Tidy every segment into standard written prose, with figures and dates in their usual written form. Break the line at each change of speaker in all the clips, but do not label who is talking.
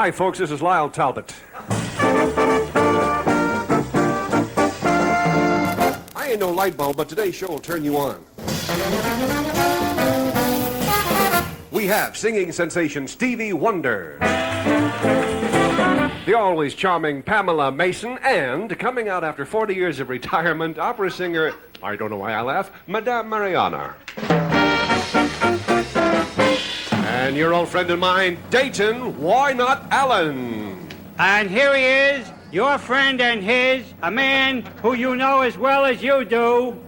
Hi, folks. This is Lyle Talbot. I ain't no light bulb, but today's show will turn you on. We have singing sensation Stevie Wonder, the always charming Pamela Mason, and coming out after 40 years of retirement, opera singer, I don't know why I laugh, Madame Mariana. And your old friend of mine, Dayton, why not Allen?
And here he is, your friend and his, a man who you know as well as you do.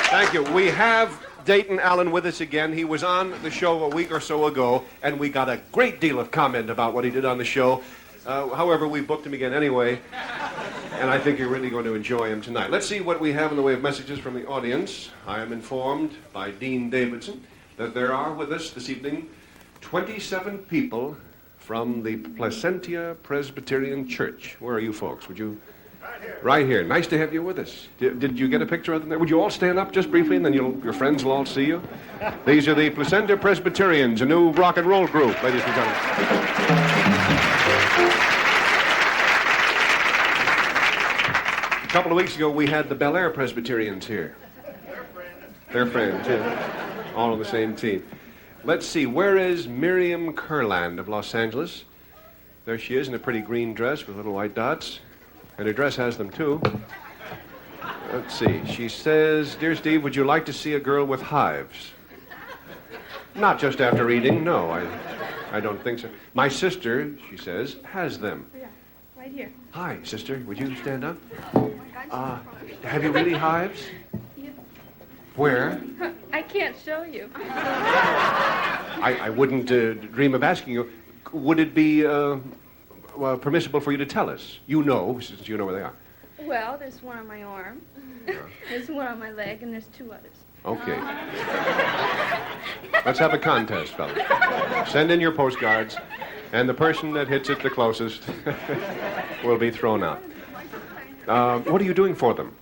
Thank you. We have Dayton Allen with us again. He was on the show a week or so ago, and we got a great deal of comment about what he did on the show. However, we booked him again anyway, and I think you're really going to enjoy him tonight. Let's see what we have in the way of messages from the audience. I am informed by Dean Davidson that there are with us this evening 27 people from the Placentia Presbyterian Church. Where are you folks? Would you... Right here. Nice to have you with us. Did you get a picture of them there? Would you all stand up just briefly, and then your friends will all see you? These are the Placentia Presbyterians, a new rock and roll group, ladies and gentlemen. A couple of weeks ago, we had the Bel Air Presbyterians here. They're friends, yeah. All on the same team. Let's see, where is Miriam Kurland of Los Angeles? There she is in a pretty green dress with little white dots. And her dress has them, too. Let's see. She says, Dear Steve, would you like to see a girl with hives? Not just after eating. No, I don't think so. My sister, she says, has them.
Yeah, right here.
Hi, sister. Would you stand up? Have you really hives?
Yeah.
Where?
I can't show you.
I wouldn't dream of asking you. Would it be... permissible for you to tell us? You know, since you know where they are.
Well, there's one on my arm, there's one on my leg, and there's two others.
Okay. Let's have a contest, fellas. Send in your postcards, and the person that hits it the closest will be thrown out. What are you doing for them?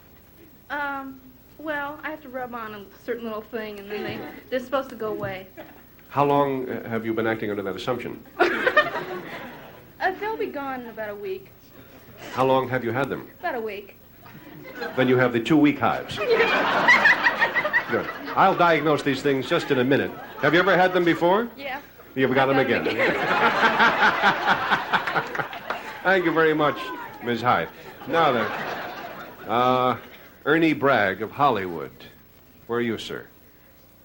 Well, I have to rub on a certain little thing, and then they're supposed to go away.
How long have you been acting under that assumption?
They'll be gone in about a week.
How long have you had them?
About a week.
Then you have the 2-week hives. Good. I'll diagnose these things just in a minute. Have you ever had them before?
Yeah.
You've got them again. Thank you very much, Ms. Hyde. Now then, Ernie Bragg of Hollywood. Where are you, sir?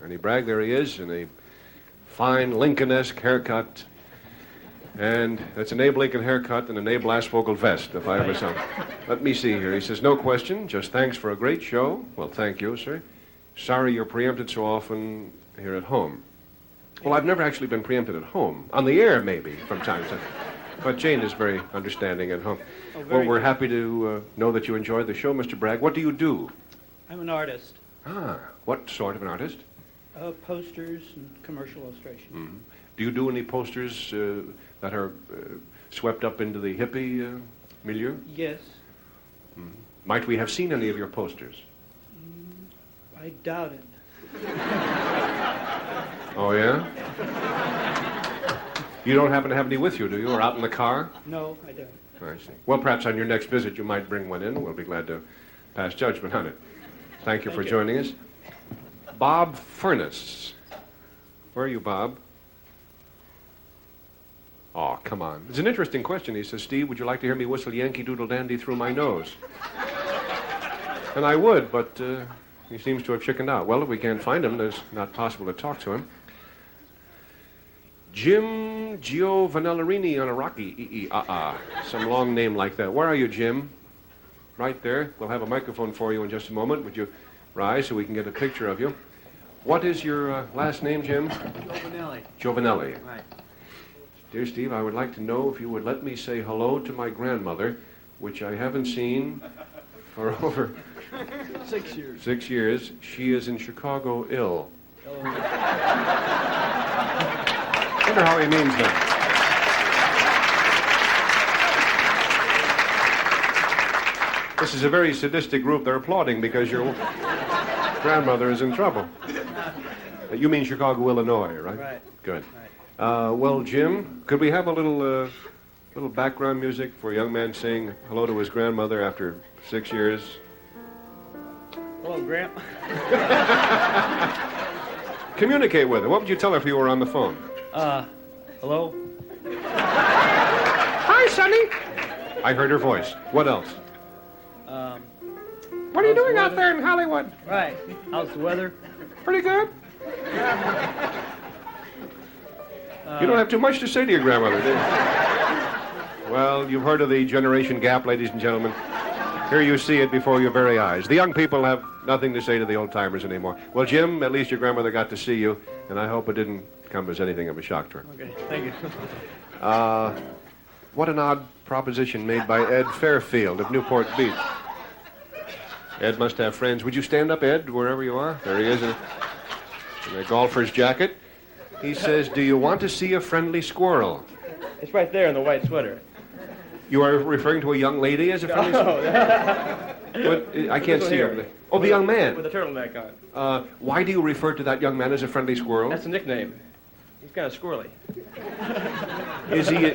Ernie Bragg, there he is, in a fine Lincoln-esque haircut. And that's an Abe Lincoln haircut and an Abe Lassvogel vest, if I ever saw him. Let me see here. He says, no question, just thanks for a great show. Well, thank you, sir. Sorry you're preempted so often here at home. Well, I've never actually been preempted at home. On the air, maybe, from time to time. But Jane is very understanding at home. Well, we're happy to know that you enjoyed the show, Mr. Bragg. What do you do?
I'm an artist.
Ah, what sort of an artist?
Posters and commercial illustration.
Mm-hmm. Do you do any posters that are swept up into the hippie milieu?
Yes.
Mm-hmm. Might we have seen any of your posters?
I doubt it.
Oh, yeah? You don't happen to have any with you, do you, or out in the car?
No, I don't.
I see. Well, perhaps on your next visit you might bring one in. We'll be glad to pass judgment on it. Thank you for joining us. Bob Furness. Where are you, Bob? Oh, come on. It's an interesting question. He says, Steve, would you like to hear me whistle Yankee Doodle Dandy through my nose? And I would, but he seems to have chickened out. Well, if we can't find him, it's not possible to talk to him. Jim Giovanellarini on a Rocky. Some long name like that. Where are you, Jim? Right there. We'll have a microphone for you in just a moment. Would you rise so we can get a picture of you? What is your last name, Jim?
Giovanelli.
Giovanelli.
Right.
Dear Steve, I would like to know if you would let me say hello to my grandmother, which I haven't seen For over
6 years.
6 years. She is in Chicago ill. Wonder how he means that. This is a very sadistic group. They're applauding because your grandmother is in trouble. You mean Chicago, Illinois, right?
Right.
Good.
Right.
Well, Jim, could we have a little background music for a young man saying hello to his grandmother after 6 years?
Hello, Gramp.
Communicate with her. What would you tell her if you were on the phone?
Hello?
Hi, Sonny. I heard her voice. What else? What are you doing out there in Hollywood?
Right. How's the weather?
Pretty good. You don't have too much to say to your grandmother, do you? Well, you've heard of the generation gap, ladies and gentlemen. Here you see it before your very eyes. The young people have nothing to say to the old-timers anymore. Well, Jim, at least your grandmother got to see you, and I hope it didn't come as anything of a shock to her.
Okay, thank you.
What an odd proposition made by Ed Fairfield of Newport Beach. Ed must have friends. Would you stand up, Ed, wherever you are? There he is in a golfer's jacket. He says, do you want to see a friendly squirrel?
It's right there in the white sweater.
You are referring to a young lady as a friendly squirrel? What, I can't see her. Oh, the young man.
With a turtleneck on.
Why do you refer to that young man as a friendly squirrel?
That's a nickname. He's kind of squirrely.
Is he,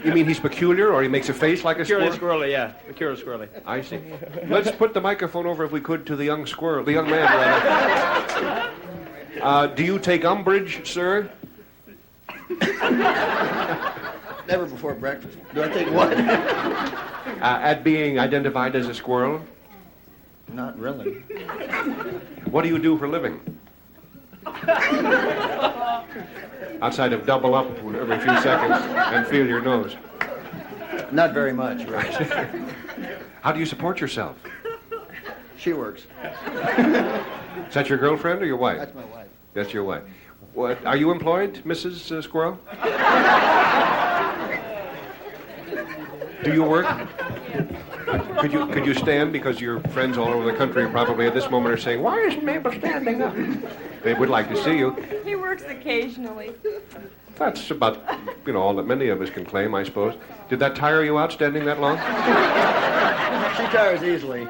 you mean he's peculiar, or he makes a face like a
Peculiar
squirrel?
squirrely, yeah. Peculiar squirrely.
I see. Let's put the microphone over, if we could, to the young squirrel, the young man, rather. Do you take umbrage, sir?
Never before breakfast. Do I take what?
At being identified as a squirrel?
Not really.
What do you do for a living? Outside of double up every few seconds and feel your nose.
Not very much, right?
How do you support yourself?
She works.
Is that your girlfriend or your wife?
That's my wife.
That's your wife. What, are you employed, Mrs. Squirrel? Do you work? Could you stand, because your friends all over the country probably at this moment are saying, why isn't Mabel standing up? They would like to see you.
He works occasionally.
That's about, all that many of us can claim, I suppose. Did that tire you out standing that long?
She tires easily.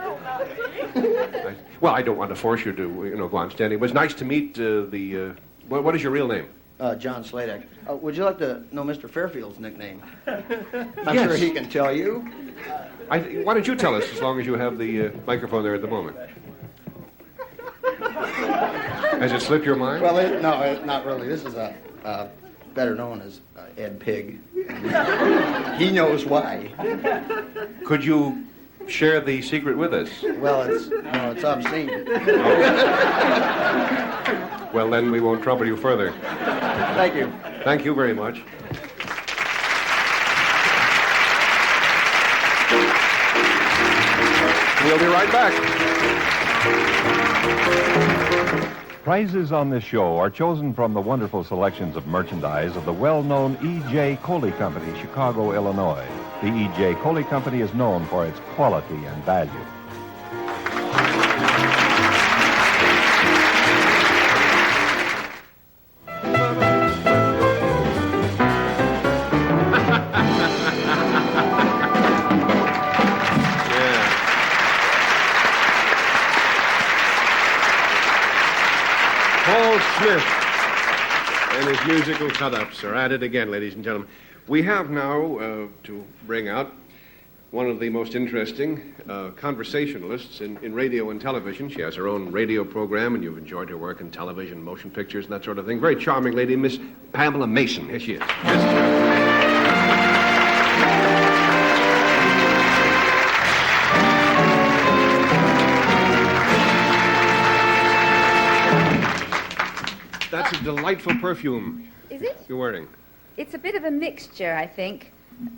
Well, I don't want to force you to, go on standing. It was nice to meet what is your real name?
John Sladek. Would you like to know Mr. Fairfield's nickname? I'm
Yes.
sure he can tell you.
Why don't you tell us, as long as you have the microphone there at the moment? Has it slipped your mind?
Well, no, not really. This is better known as Ed Pig. He knows why.
Could you share the secret with us?
Well, it's obscene.
Well, then we won't trouble you further.
Thank you.
Thank you very much. We'll be right back.
Prizes on this show are chosen from the wonderful selections of merchandise of the well-known E.J. Coley Company, Chicago, Illinois. The E.J. Coley Company is known for its quality and value.
Paul Smith and his musical cut-ups are at it again, ladies and gentlemen. We have now to bring out one of the most interesting conversationalists in radio and television. She has her own radio program, and you've enjoyed her work in television, motion pictures, and that sort of thing. Very charming lady, Miss Pamela Mason. Here she is. That's a delightful perfume
Is it?
you're wearing.
It's a bit of a mixture, I think.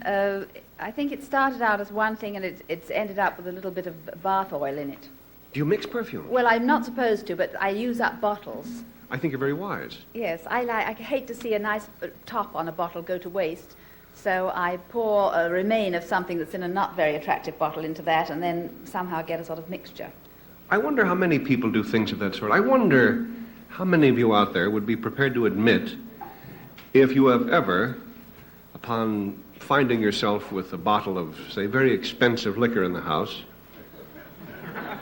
I think it started out as one thing and it's ended up with a little bit of bath oil in it.
Do you mix perfume?
Well, I'm not supposed to, but I use up bottles.
I think you're very wise.
Yes, I hate to see a nice top on a bottle go to waste, So I pour a remain of something that's in a not very attractive bottle into that, and then somehow get a sort of mixture.
I wonder how many people do things of that sort. I wonder how many of you out there would be prepared to admit if you have ever, upon finding yourself with a bottle of, say, very expensive liquor in the house,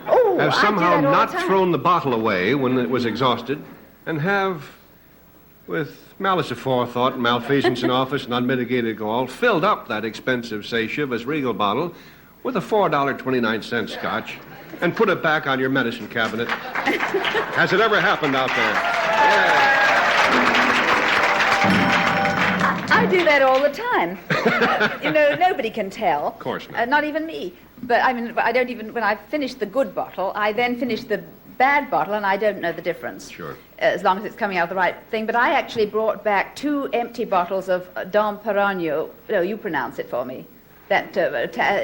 Oh,
have
I do
somehow
that all
not
the time.
thrown the bottle away when it was exhausted, and have, with malice aforethought, malfeasance in office, and unmitigated gall, filled up that expensive, say, Chivas Regal bottle with a $4.29 scotch and put it back on your medicine cabinet. Has it ever happened out there? Yeah.
I do that all the time. Nobody can tell.
Of course not.
Not even me. But I mean, I don't even, when I finish the good bottle, I then finish the bad bottle, and I don't know the difference.
Sure.
As long as it's coming out the right thing. But I actually brought back 2 empty bottles of Dom Perignon. No, you pronounce it for me. That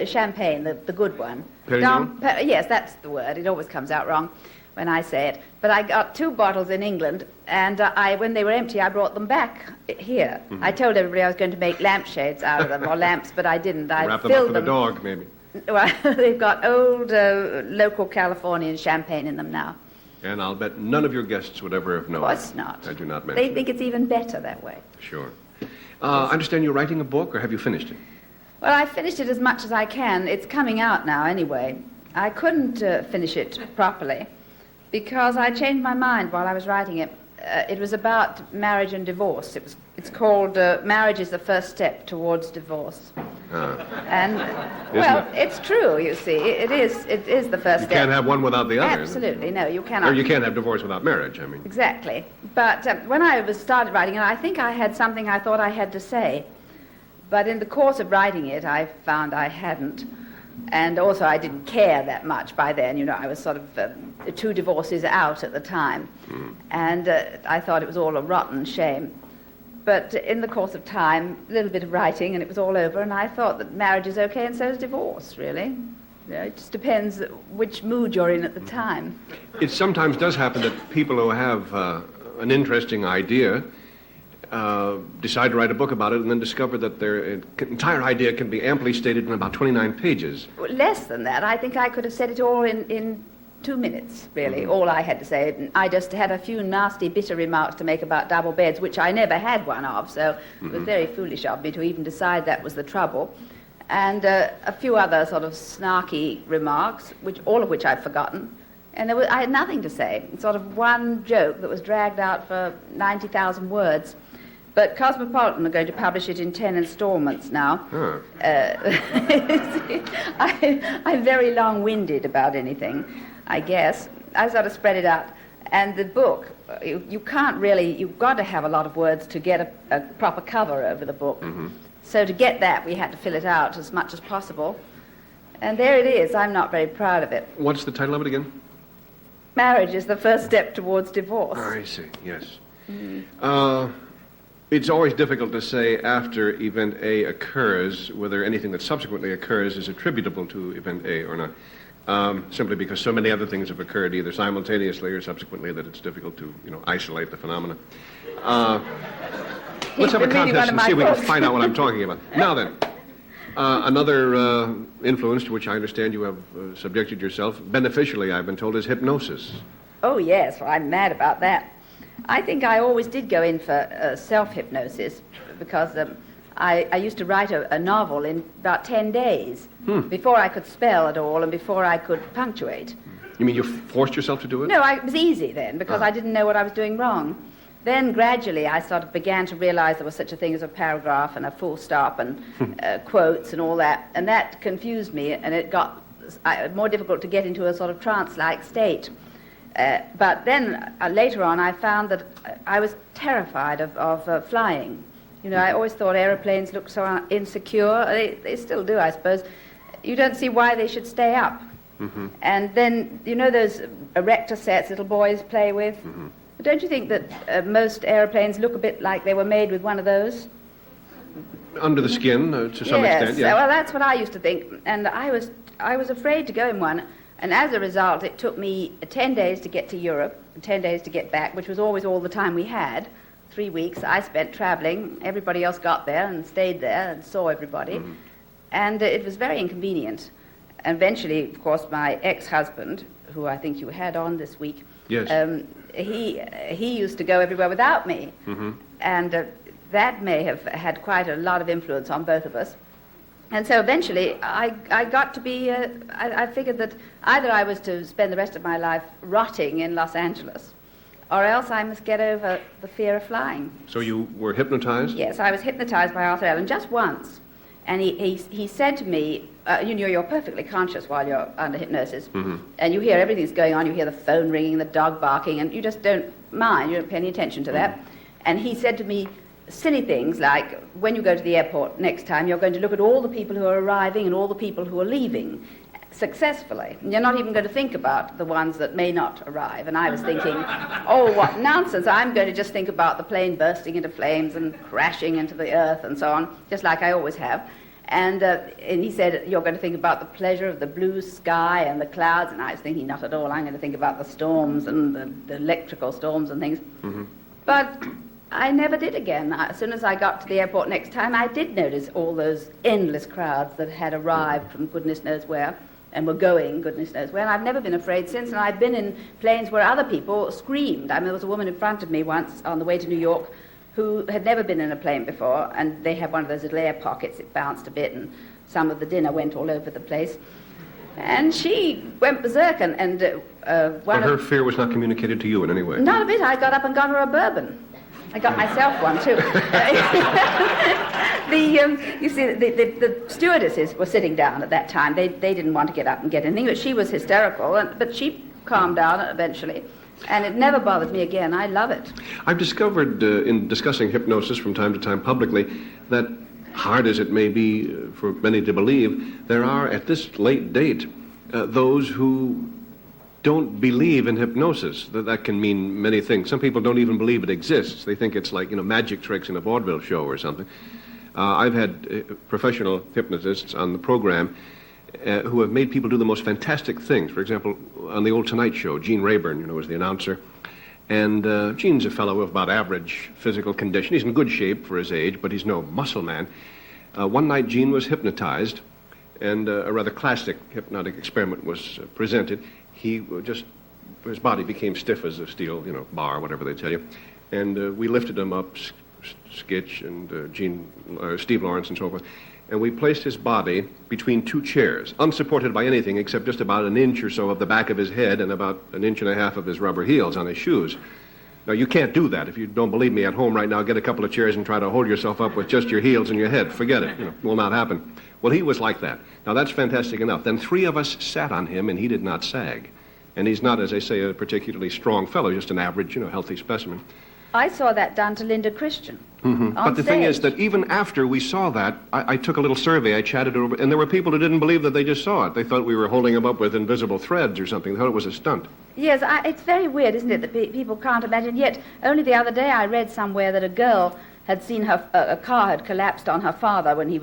champagne, the good one.
Perignon?
Yes, that's the word. It always comes out wrong when I say it. But I got 2 bottles in England, and when they were empty, I brought them back here.
Mm-hmm.
I told everybody I was going to make lampshades out of them, or lamps, but I didn't. I
Wrap them up
filled
for the dog, maybe.
Well, they've got old local Californian champagne in them now.
And I'll bet none of your guests would ever have known.
Of course not.
I do not mention
They think it's even better that way.
Sure. I understand you're writing a book, or have you finished it?
Well, I finished it as much as I can. It's coming out now anyway. I couldn't finish it properly because I changed my mind while I was writing it. It was about marriage and divorce. It's called Marriage is the First Step Towards Divorce. And, well, it's true, you see. It is the first step.
You can't have one without the other.
Absolutely, no, you cannot.
Or you can't have divorce without marriage, I mean.
Exactly. But when I started writing it, I think I had something I thought I had to say. But in the course of writing it, I found I hadn't. And also I didn't care that much by then. I was sort of 2 divorces out at the time. And I thought it was all a rotten shame. But in the course of time, a little bit of writing, and it was all over, and I thought that marriage is okay, and so is divorce, really. It just depends which mood you're in at the time.
It sometimes does happen that people who have an interesting idea decide to write a book about it and then discover that their entire idea can be amply stated in about 29 pages.
Well, less than that. I think I could have said it all in 2 minutes, really, all I had to say. I just had a few nasty, bitter remarks to make about double beds, which I never had one of, so it was very foolish of me to even decide that was the trouble. And a few other sort of snarky remarks, all of which I've forgotten. And I had nothing to say, sort of one joke that was dragged out for 90,000 words. But Cosmopolitan are going to publish it in 10 installments now.
Huh.
I'm very long-winded about anything, I guess. I sort of spread it out. And the book, you can't really, you've got to have a lot of words to get a proper cover over the book. So to get that, we had to fill it out as much as possible. And there it is. I'm not very proud of it.
What's the title of it again?
Marriage is the first step towards divorce.
I see, yes. It's always difficult to say after event A occurs whether anything that subsequently occurs is attributable to event A or not. Simply because so many other things have occurred either simultaneously or subsequently that it's difficult to, isolate the phenomena. Let's have a contest and see if we can find out what I'm talking about. Now then, another influence to which I understand you have subjected yourself, beneficially I've been told, is hypnosis.
Oh, yes, well, I'm mad about that. I think I always did go in for self-hypnosis because I used to write a novel in about 10 days before I could spell at all and before I could punctuate.
You mean you forced yourself to do it?
No, it was easy then because I didn't know what I was doing wrong. Then gradually I sort of began to realize there was such a thing as a paragraph and a full stop and quotes and all that, and that confused me, and it got more difficult to get into a sort of trance-like state. But then later on I found that I was terrified of flying. I always thought aeroplanes looked so insecure. They still do, I suppose. You don't see why they should stay up. And then, those erector sets little boys play with? Don't you think that most aeroplanes look a bit like they were made with one of those?
Under the skin, to some extent,
yes. Well, that's what I used to think. And I was afraid to go in one. And as a result, it took me 10 days to get to Europe, and 10 days to get back, which was always all the time we had. 3 weeks I spent traveling. Everybody else got there and stayed there and saw everybody. And it was very inconvenient. And eventually, of course, my ex-husband, who I think you had on this week,
Yes.
he used to go everywhere without me. And that may have had quite a lot of influence on both of us. And so eventually I got to be, I figured that either I was to spend the rest of my life rotting in Los Angeles, or else I must get over the fear of flying.
So you were hypnotized?
Yes, I was hypnotized by Arthur Allen just once. And he said to me, you're perfectly conscious while you're under hypnosis, and you hear everything's going on. You hear the phone ringing, the dog barking, and you just don't mind. You don't pay any attention to that. And he said to me silly things like, when you go to the airport next time, you're going to look at all the people who are arriving and all the people who are leaving successfully. And you're not even going to think about the ones that may not arrive. And I was thinking, oh, what nonsense. I'm going to just think about the plane bursting into flames and crashing into the earth and so on, just like I always have. And he said, you're going to think about the pleasure of the blue sky and the clouds. And I was thinking, not at all. I'm going to think about the storms and the electrical storms and things. But I never did again. As soon as I got to the airport next time, I did notice all those endless crowds that had arrived from goodness knows where and were going goodness knows where. And I've never been afraid since. And I've been in planes where other people screamed. I mean, there was a woman in front of me once on the way to New York who had never been in a plane before, and they had one of those little air pockets. It bounced a bit, and some of the dinner went all over the place. And she went berserk, and
But her fear was not communicated to you in any way?
Not a bit. I got up and got her a bourbon. I got myself one, too. You see, the stewardesses were sitting down at that time. They didn't want to get up and get anything, but she was hysterical, but she calmed down eventually. And it never bothered me again. I love it.
I've discovered in discussing hypnosis from time to time publicly that, hard as it may be for many to believe, there are, at this late date, those who don't believe in hypnosis. That can mean many things. Some people don't even believe it exists. They think it's like, magic tricks in a vaudeville show or something. I've had professional hypnotists on the program who have made people do the most fantastic things. For example, on the old Tonight Show, Gene Rayburn, was the announcer. And Gene's a fellow of about average physical condition. He's in good shape for his age, but he's no muscle man. One night, Gene was hypnotized, and a rather classic hypnotic experiment was presented. His body became stiff as a steel, bar, whatever they tell you. And we lifted him up, Skitch and Steve Lawrence and so forth. And we placed his body between two chairs, unsupported by anything except just about an inch or so of the back of his head and about an inch and a half of his rubber heels on his shoes. Now, you can't do that. If you don't believe me, at home right now, get a couple of chairs and try to hold yourself up with just your heels and your head. Forget it. It will not happen. Well, he was like that. Now, that's fantastic enough. Then 3 of us sat on him, and he did not sag. And he's not, as I say, a particularly strong fellow, just an average, healthy specimen.
I saw that done to Linda Christian.
But the thing is that even after we saw that, I took a little survey, I chatted over, and there were people who didn't believe that they just saw it. They thought we were holding him up with invisible threads or something. They thought it was a stunt.
Yes, it's very weird, isn't it, that people can't imagine. Yet, only the other day I read somewhere that a girl had seen a car had collapsed on her father when he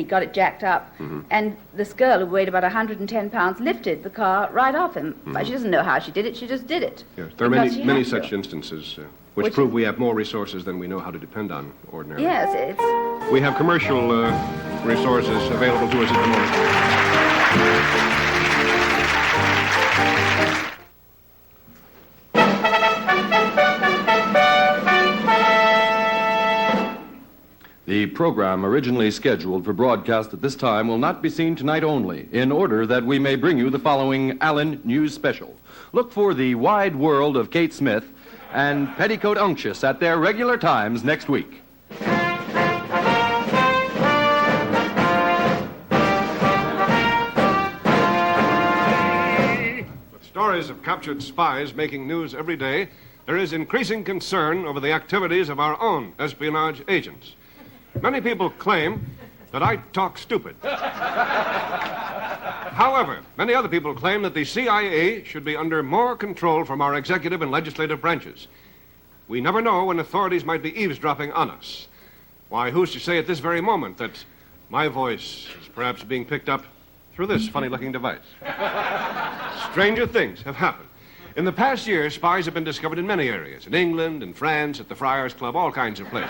got it jacked up. And this girl who weighed about 110 pounds lifted the car right off him. But she doesn't know how she did it, she just did it.
Yes, there are many such instances which prove we have more resources than we know how to depend on ordinarily.
Yes,
we have commercial resources available to us at the moment.
The program originally scheduled for broadcast at this time will not be seen tonight only, in order that we may bring you the following Allen News Special. Look for The Wide World of Kate Smith and Petticoat Unctious at their regular times next week.
With stories of captured spies making news every day, there is increasing concern over the activities of our own espionage agents. Many people claim that I talk stupid. However, many other people claim that the CIA should be under more control from our executive and legislative branches. We never know when authorities might be eavesdropping on us. Why, who's to say at this very moment that my voice is perhaps being picked up through this funny-looking device? Stranger things have happened. In the past year, spies have been discovered in many areas. In England, in France, at the Friars Club, all kinds of places.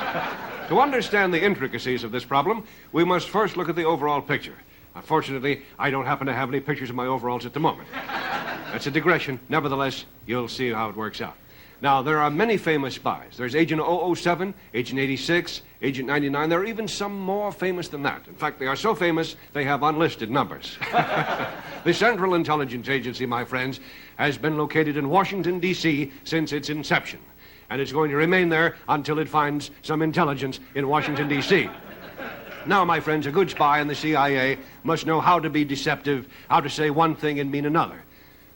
To understand the intricacies of this problem, we must first look at the overall picture. Unfortunately, I don't happen to have any pictures of my overalls at the moment. That's a digression. Nevertheless, you'll see how it works out. Now, there are many famous spies. There's Agent 007, Agent 86, Agent 99. There are even some more famous than that. In fact, they are so famous, they have unlisted numbers. The Central Intelligence Agency, my friends, has been located in Washington, D.C. since its inception. And it's going to remain there until it finds some intelligence in Washington, D.C. Now, my friends, a good spy in the CIA must know how to be deceptive, how to say one thing and mean another.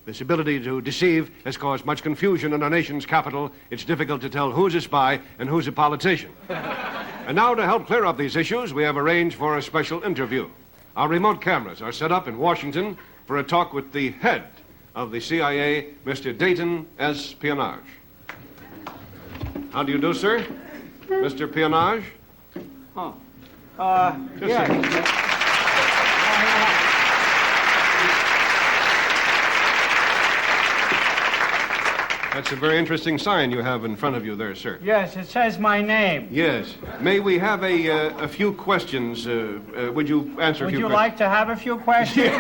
This ability to deceive has caused much confusion in our nation's capital. It's difficult to tell who's a spy and who's a politician. And now, to help clear up these issues, we have arranged for a special interview. Our remote cameras are set up in Washington for a talk with the head of the CIA, Mr. Dayton Espionage. How do you do, sir? Mr. Espionage?
Oh.
Just
yeah.
a second. That's a very interesting sign you have in front of you there, sir.
Yes, it says my name.
Yes. May we have a few questions? Would you answer a few questions?
Would you like to have a few questions?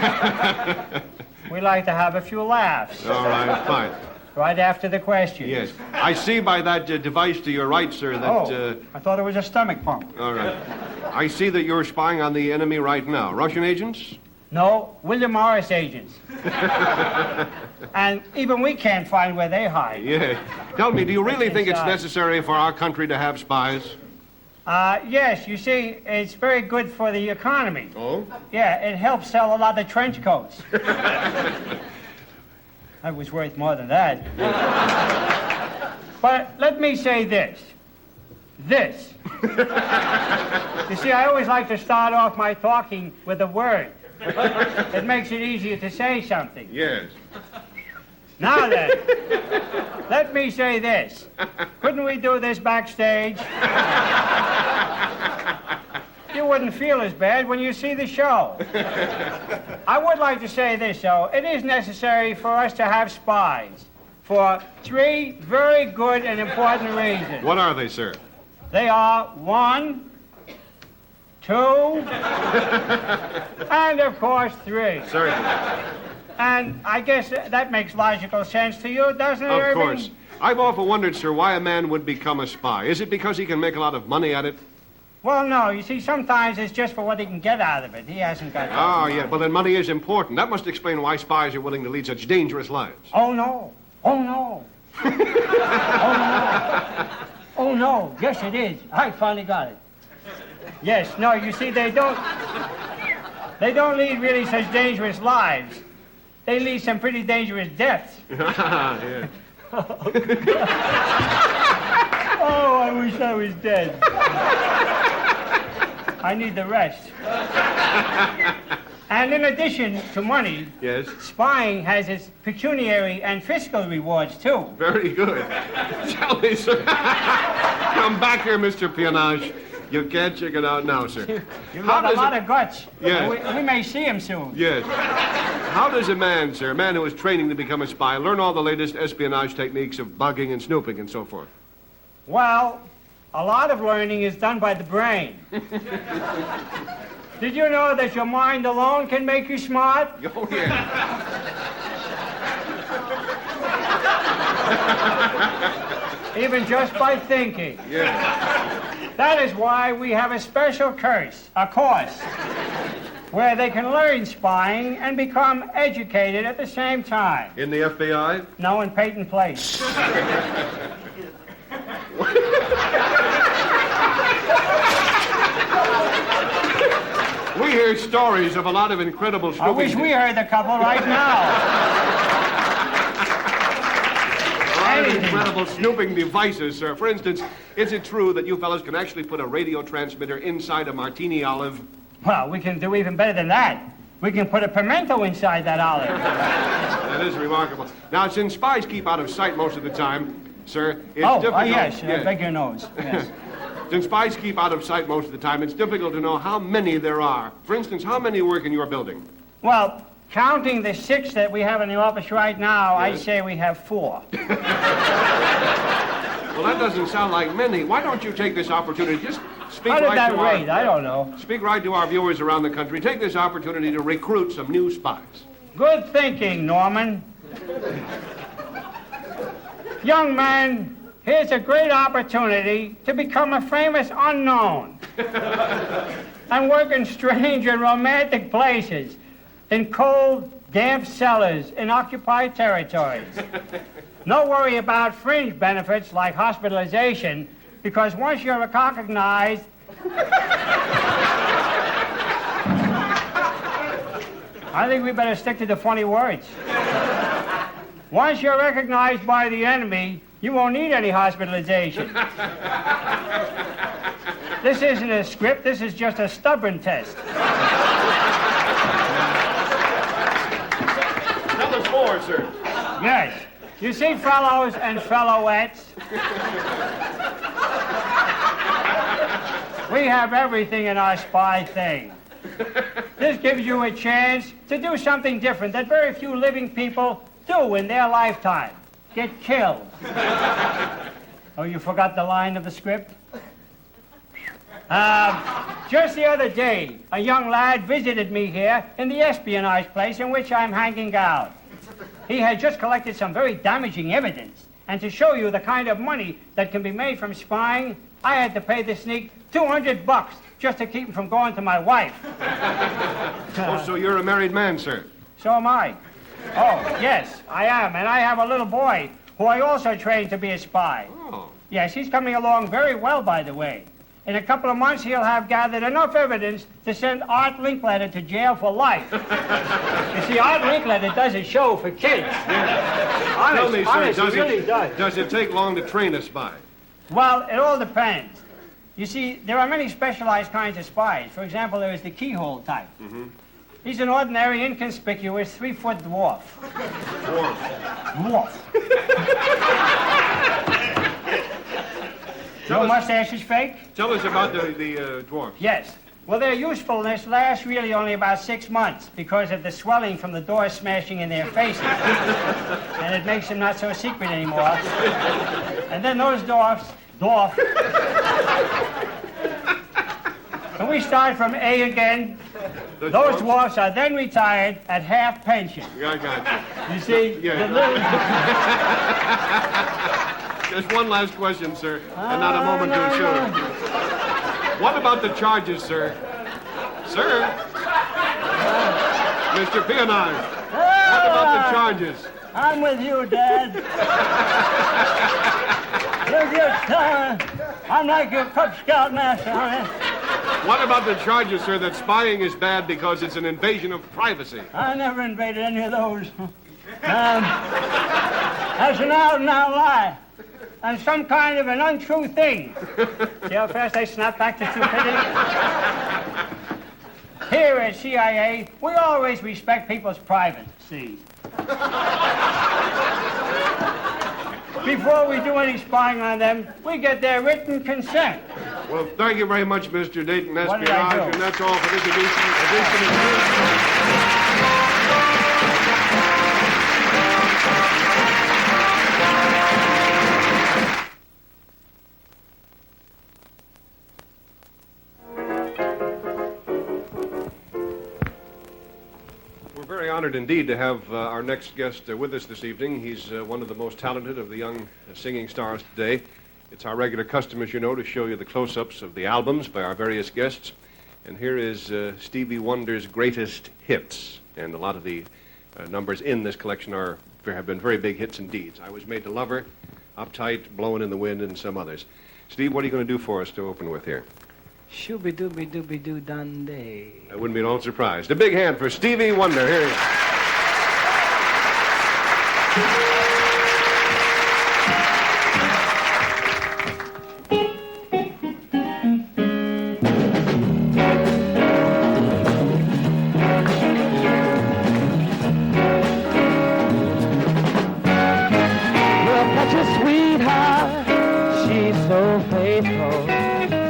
We like to have a few laughs.
All right, fine.
Right after the questions.
Yes. I see by that device to your right, sir, that...
I thought it was a stomach pump.
All right. I see that you're spying on the enemy right now. Russian agents?
No, William Morris agents. And even we can't find where they hide.
Yeah. Tell me, do you really think it's necessary for our country to have spies?
Yes, you see, it's very good for the economy.
Oh?
Yeah, it helps sell a lot of trench coats. That was worth more than that. But let me say this. This. You see, I always like to start off my talking with a word. It makes it easier to say something.
Yes.
Now then, let me say this. Couldn't we do this backstage? You wouldn't feel as bad when you see the show. I would like to say this, though. It is necessary for us to have spies for 3 very good and important reasons.
What are they, sir?
They are 1, 2, and of course 3.
Certainly.
And I guess that makes logical sense to you, doesn't it,
Of
Irving?
course. I've often wondered, sir, why a man would become a spy. Is it because he can make a lot of money at it?
Well, no. You see, sometimes it's just for what he can get out of it. He hasn't got that.
Oh, yeah. Well, then money is important. That must explain why spies are willing to lead such dangerous lives.
Oh, no. Oh, no. Oh, no. Oh, no. Yes, it is. I finally got it. Yes, no, you see, they don't lead really such dangerous lives. They lead some pretty dangerous deaths.
Yeah.
Oh, I wish I was dead. I need the rest. And in addition to money,
Yes.
spying has its pecuniary and fiscal rewards, too.
Very good. Tell me, sir. Come back here, Mr. Espionage. You can't check it out now, sir.
You've
How
got a
does
lot
it-
of guts.
Yes.
We may see him soon.
Yes. How does a man, sir, a man who is training to become a spy, learn all the latest espionage techniques of bugging and snooping and so forth?
Well, a lot of learning is done by the brain. Did you know that your mind alone can make you smart?
Oh, yeah.
Even just by thinking.
Yeah.
That is why we have a special course, where they can learn spying and become educated at the same time.
In the FBI?
No, in Peyton Place.
We hear stories of a lot of incredible snooping.
I wish we heard a couple right now.
A lot of incredible snooping devices, sir. For instance, is it true that you fellas can actually put a radio transmitter inside a martini olive?
Well, we can do even better than that. We can put a pimento inside that olive.
That is remarkable. Now, since spies keep out of sight most of the time, sir, it's difficult.
Yes, I beg your nose. Yes.
Since spies keep out of sight most of the time, it's difficult to know how many there are. For instance, how many work in your building?
Well, Counting the 6 that we have in the office right now,
Yes.
I say we have 4.
Well, that doesn't sound like many. Why don't you take this opportunity? Just speak
How did
right
that
to
rate?
our...
I don't know.
Speak right to our viewers around the country. Take this opportunity to recruit some new spies.
Good thinking, Norman. Young man, here's a great opportunity to become a famous unknown and work in strange and romantic places, in cold, damp cellars, in occupied territories. No worry about fringe benefits like hospitalization, because once you're recognized, I think we better stick to the funny words. Once you're recognized by the enemy, you won't need any hospitalization. This isn't a script, this is just a stubborn test.
Number 4, sir.
Yes. You see, fellows and fellowettes, we have everything in our spy thing. This gives you a chance to do something different that very few living people do in their lifetime. Get killed. Oh, you forgot the line of the script? Just the other day, a young lad visited me here in the Espionage place in which I'm hanging out. He had just collected some very damaging evidence, and to show you the kind of money that can be made from spying, I had to pay the sneak $200 just to keep him from going to my wife.
Oh, so you're a married man, sir.
So am I. Oh, yes, I am, and I have a little boy who I also trained to be a spy.
Oh.
Yes, he's coming along very well, by the way. In a couple of months, he'll have gathered enough evidence to send Art Linkletter to jail for life. You see, Art Linkletter does a show for kids.
Tell me, sir,
Honest, he really does.
does it take long to train a spy?
Well, it all depends. You see, there are many specialized kinds of spies. For example, there is the keyhole type.
Mm-hmm.
He's an ordinary, inconspicuous, 3-foot dwarf. Dwarf. Your mustache is fake?
Tell us about the dwarfs.
Yes. Well, their usefulness lasts really only about 6 months because of the swelling from the door smashing in their faces. And it makes them not so secret anymore. And then those dwarfs. And we start from A again. Those dwarfs are then retired at half pension.
I got you.
You see?
Yeah.
The little...
Just one last question, sir, and not a moment too soon. What about the charges, sir? Sir? Mr. Espionage, what about the charges?
I'm with you, Dad. You're just, I'm like your Cub Scout master, honey.
What about the charges, sir, that spying is bad because it's an invasion of privacy?
I never invaded any of those. That's an out-and-out lie. And some kind of an untrue thing. See how fast I snap back to stupidity? Here at CIA, we always respect people's privacy. Before we do any spying on them, we get their written consent.
Well, thank you very much, Mr. Dayton
What did I
Espionage,
do?
and that's all for this edition of News. We're very honored indeed to have our next guest with us this evening. He's one of the most talented of the young singing stars today. It's our regular custom, as you know, to show you the close-ups of the albums by our various guests. And here is Stevie Wonder's greatest hits. And a lot of the numbers in this collection have been very big hits indeed. I Was Made to Love Her, Uptight, Blowin' in the Wind, and some others. Steve, what are you going to do for us to open with here?
Shooby-dooby-dooby-doo-dun-day.
I wouldn't be at all surprised. A big hand for Stevie Wonder. Here he is.
Look at your sweetheart. She's so faithful.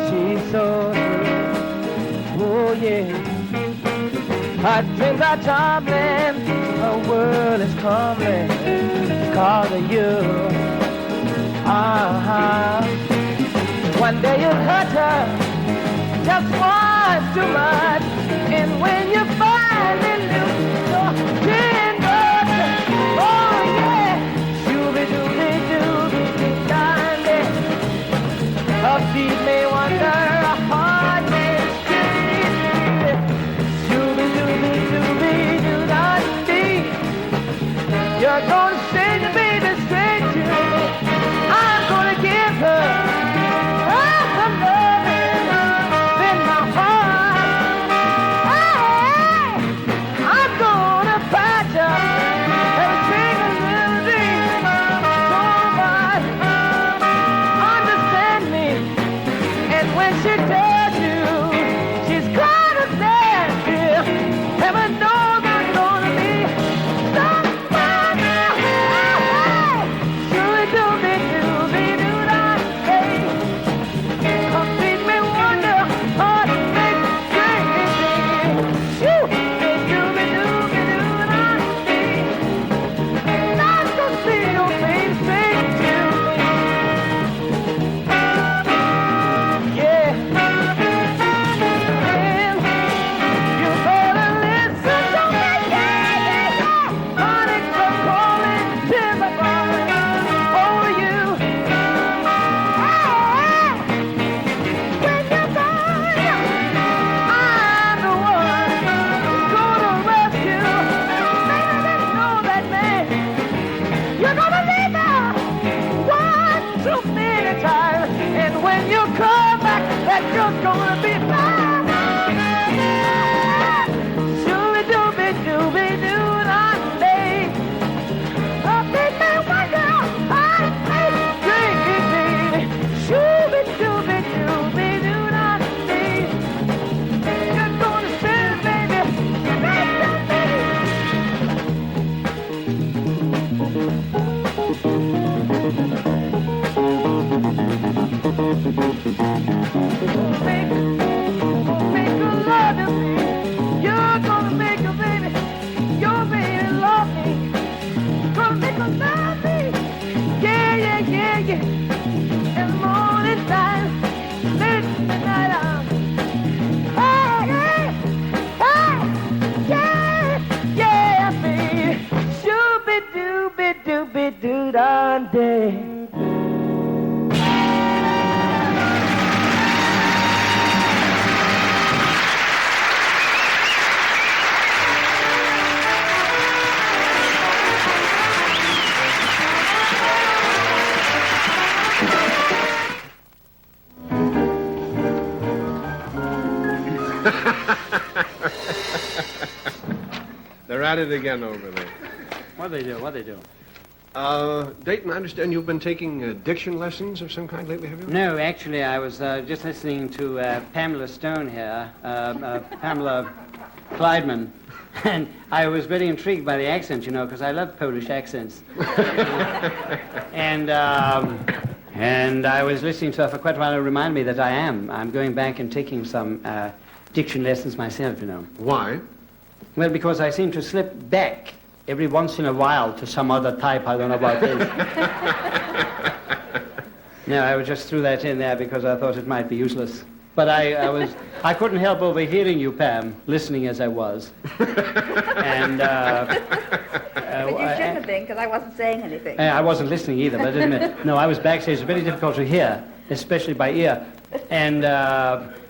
She's so true. Oh, yeah. Her dreams are tumbling, her world is crumbling because of you. One day you hurt her just once too much, and when you finally lose your tender, oh yeah, shooby-dooby-dooby-doo-doo-doo-doo. Her feet may wander, her heart may stray. Shooby-dooby-dooby-doo-doo-doo. You're gonna send your baby straight to me. I'm gonna give her some loving in my heart. Hey, I'm gonna patch up every single little dream so much. Understand me, and when she tells you she's gonna stand here, heaven knows I'm gonna be somebody. Surely do me, not say. Come feed me wonder, heart makes crazy. You do me, not say. Not to see your face straight to me. Yeah. And you better listen to me, yeah. Honey, come calling, tears are falling over you. Hey, when you're gone, I'm the one who's gonna rescue. Baby, let's know that man. You're gonna leave now one too many times, and when you come back, that's just gonna be mine. Shooby-dooby-dooby-doo-doo-doo. Oh, make me wonder, heart makes crazy. Shooby-dooby-dooby-doo-doo-doo. You're gonna send baby, back to me. Make her love you, you're gonna make her baby, your baby love me. Gonna make her love me, yeah, yeah, yeah, yeah. In the morning time, late in the night hour. Hey, hey, hey, yeah, yeah, baby. Shooby-dooby-dooby-doo-doo-day.
They're at it again over there.
What they do? What they do?
Dayton, I understand you've been taking diction lessons of some kind lately, have you?
No, actually, I was just listening to Pamela Stone here, Pamela Clydeman, and I was very intrigued by the accent, you know, because I love Polish accents. And I was listening to her for quite a while. It reminded me that I'm going back and taking some diction lessons myself, you know.
Why?
Well, because I seem to slip back every once in a while to some other type. I don't know about this. No, I just threw that in there because I thought it might be useless. But I couldn't help overhearing you, Pam, listening as I was. And
But you shouldn't have been, because I wasn't saying anything.
I wasn't listening either, but I admit, no, I was backstage. It's very difficult to hear, especially by ear. And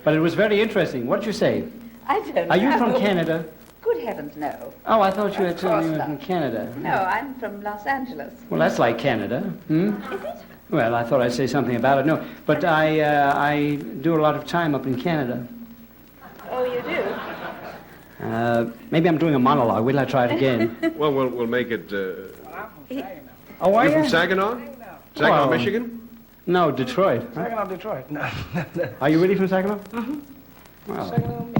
but it was very interesting. What did you say?
I don't know.
Are you from Canada?
Good heavens, no.
Oh, I thought you had told me you were
not.
from Canada.
No, I'm from Los Angeles.
Well, that's like Canada. Hmm?
Is it?
Well, I thought I'd say something about it. No, but I do a lot of time up in Canada.
Oh, you do?
Maybe I'm doing a monologue. Will I try it again?
Well, we'll make it...
Oh, are
You're
you?
from Saginaw? Saginaw,
Well,
Michigan?
No, Detroit.
Saginaw, Detroit. No.
Are you really from Saginaw? Mm-hmm. Well,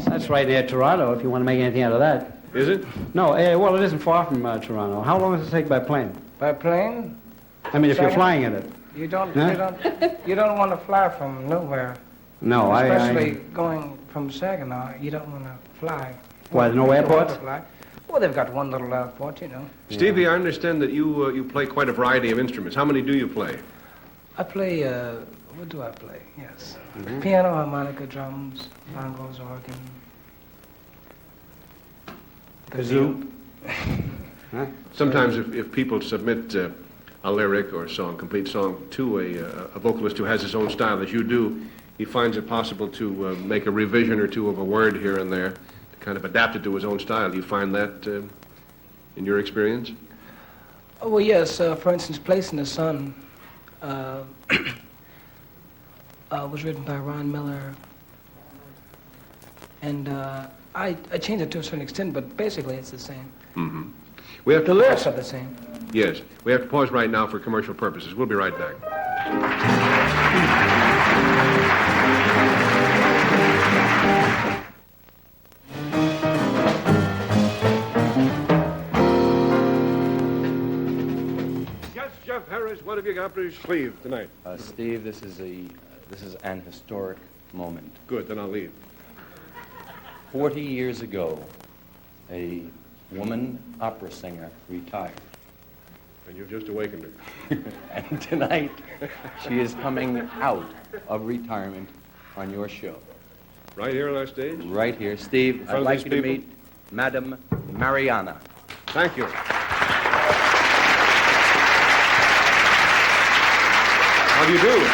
that's right near Toronto, if you want to make anything out of that.
Is it?
No, well, it isn't far from Toronto. How long does it take by plane?
By plane?
I mean, if you're
Saginaw?
flying in it.
You don't,
Huh?
you don't want to fly from nowhere.
No,
Especially going from Saginaw, you don't want to fly.
Why, no airports? Well, they've got one little airport, you know.
Stevie, I understand that you play quite a variety of instruments. How many do you play?
I play, what do I play? Yes. Piano, harmonica, drums, bongos, organ.
Kazoo. Sometimes if people submit a lyric or a song, complete song, to a vocalist who has his own style, as you do, he finds it possible to make a revision or two of a word here and there, to kind of adapt it to his own style. Do you find that in your experience?
Oh, well, yes. For instance, Place in the Sun was written by Ron Miller. And I changed it to a certain extent, but basically it's the same.
Mm-hmm. We have to
The lyrics are the same.
Yes. We have to pause right now for commercial purposes. We'll be right back. Yes, Jeff Harris, what have you got up your sleeve tonight?
Steve, this is an historic moment.
Good, then I'll leave.
40 years ago, a woman opera singer retired.
And you've just awakened her.
And tonight, she is coming out of retirement on your show.
Right here on our stage?
Right here. Steve,
front
I'd
of
like
these
you to
people?
meet Madame Mariana.
Thank you. How do you do?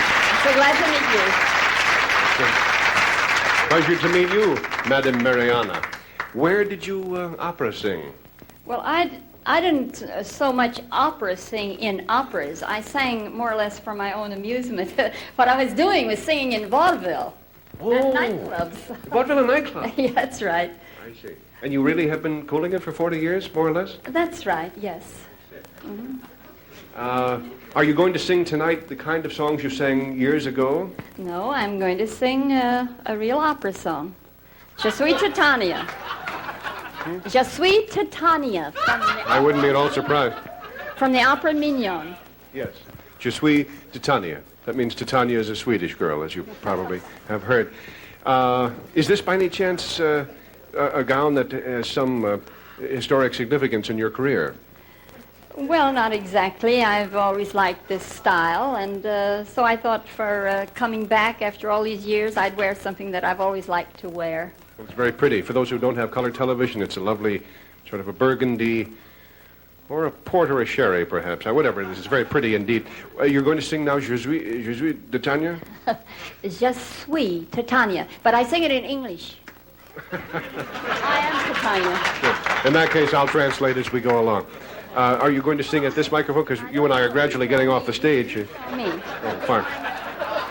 So glad to meet you.
Pleasure to meet you, Madame Mariana. Where did you opera sing?
Well, I didn't so much opera sing in operas. I sang more or less for my own amusement. What I was doing was singing in vaudeville and nightclubs.
Vaudeville and nightclub?
Yeah, that's right.
I see. And you really have been cooling it for 40 years, more or less?
That's right, yes. Mm-hmm.
Are you going to sing tonight the kind of songs you sang years ago?
No, I'm going to sing a real opera song. Je suis Titania. Je suis Titania.
I wouldn't be at all surprised.
From the opera Mignon.
Yes. Je suis Titania. That means Titania is a Swedish girl, as you probably have heard. Is this by any chance a gown that has some historic significance in your career?
Well, not exactly. I've always liked this style, and so I thought for coming back after all these years, I'd wear something that I've always liked to wear.
Well, it's very pretty. For those who don't have color television, it's a lovely sort of a burgundy or a port or a sherry, perhaps. Whatever it is, it's very pretty indeed. You're going to sing now Je suis Titania?
Je suis Titania, but I sing it in English. I am Titania.
Good. In that case, I'll translate as we go along. Are you going to sing at this microphone? Because you and I are gradually getting off the stage.
Me.
Oh, fine.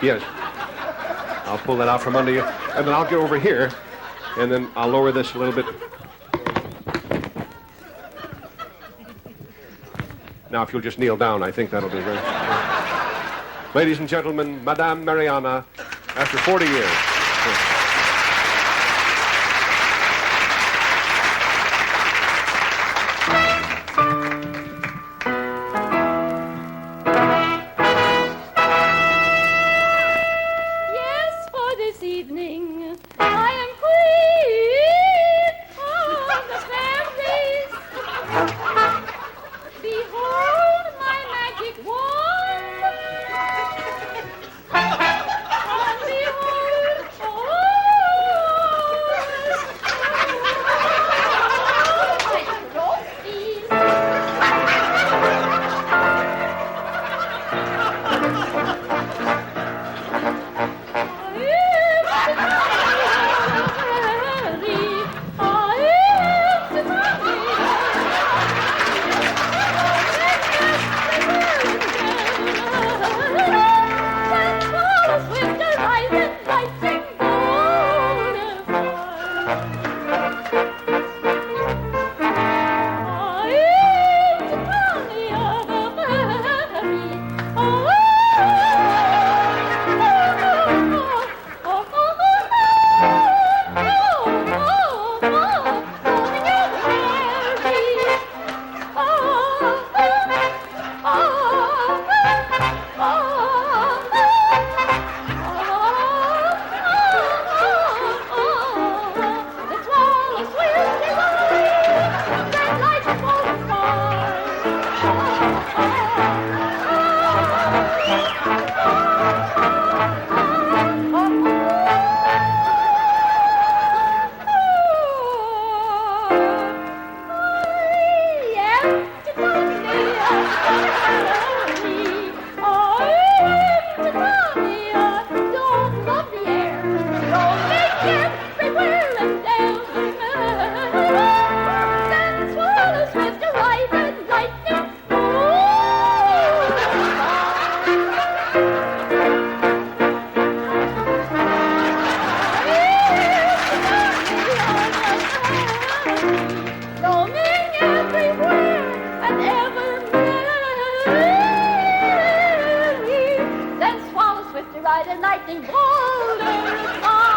Yes. I'll pull that out from under you. And then I'll get over here, and then I'll lower this a little bit. Now, if you'll just kneel down, I think that'll be very... Ladies and gentlemen, Madame Mariana, after 40 years. Yes.
Captain Boulder is mine.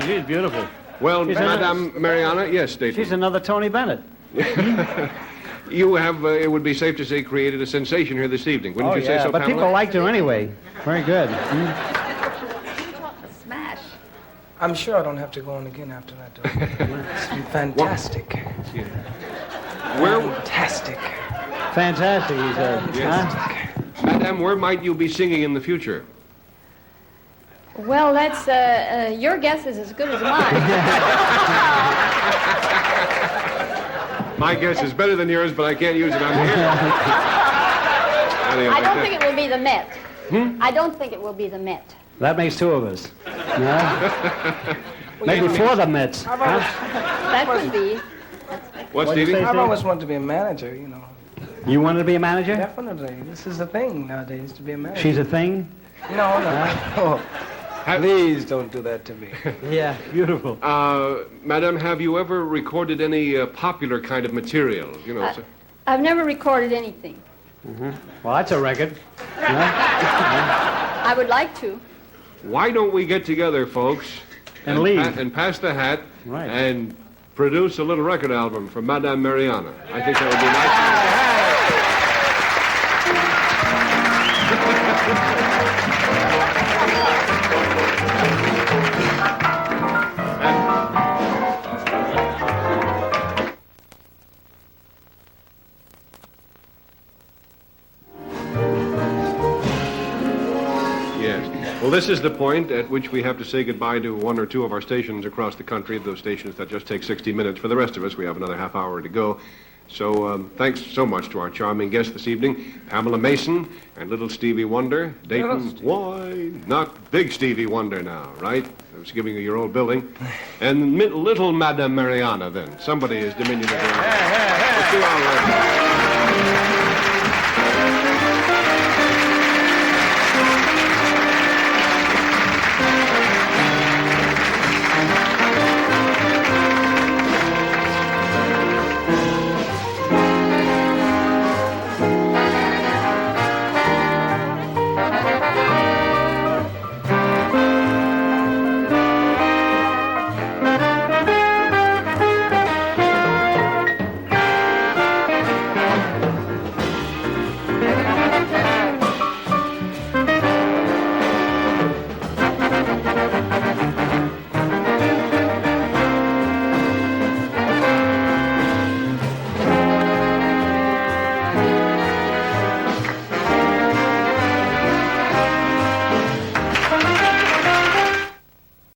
She's beautiful.
Well,
She's
Madame Mariana, yes, Dayton.
She's another Tony Bennett.
You have, it would be safe to say, created a sensation here this evening. Wouldn't you say so,
but
Pamela?
people liked her anyway. Very good.
Smash.
I'm sure I don't have to go on again after that, though. It's been fantastic. Fantastic.
Fantastic, he said.
Yes.
Huh?
Madame, where might you be singing in the future?
Well, that's your guess is as good as mine.
My guess is better than yours, but I can't use it on here.
I don't think it will be the Met. I don't think it will be the Met.
That makes two of us. No? Maybe for the Mets. Huh?
That could be.
What, Stevie?
I've always wanted to be a manager, you know.
You wanted to be a manager?
Definitely. This is a thing nowadays, to be a manager.
She's a thing?
No. Oh, please don't do that to me.
Yeah, beautiful.
Madam, have you ever recorded any popular kind of material? You know,
I've never recorded anything.
Well, that's a record.
I would like to.
Why don't we get together, folks,
and leave
and pass the hat,
right,
and produce a little record album for Madame Mariana? I think that would be nice. Well, this is the point at which we have to say goodbye to one or two of our stations across the country, those stations that just take 60 minutes. For the rest of us, we have another half hour to go. So thanks so much to our charming guests this evening, Pamela Mason and little Stevie Wonder. Dayton, why not big Stevie Wonder now, right? I was giving you your old building. And little Madame Mariana, then. Somebody is diminutive. Let's do our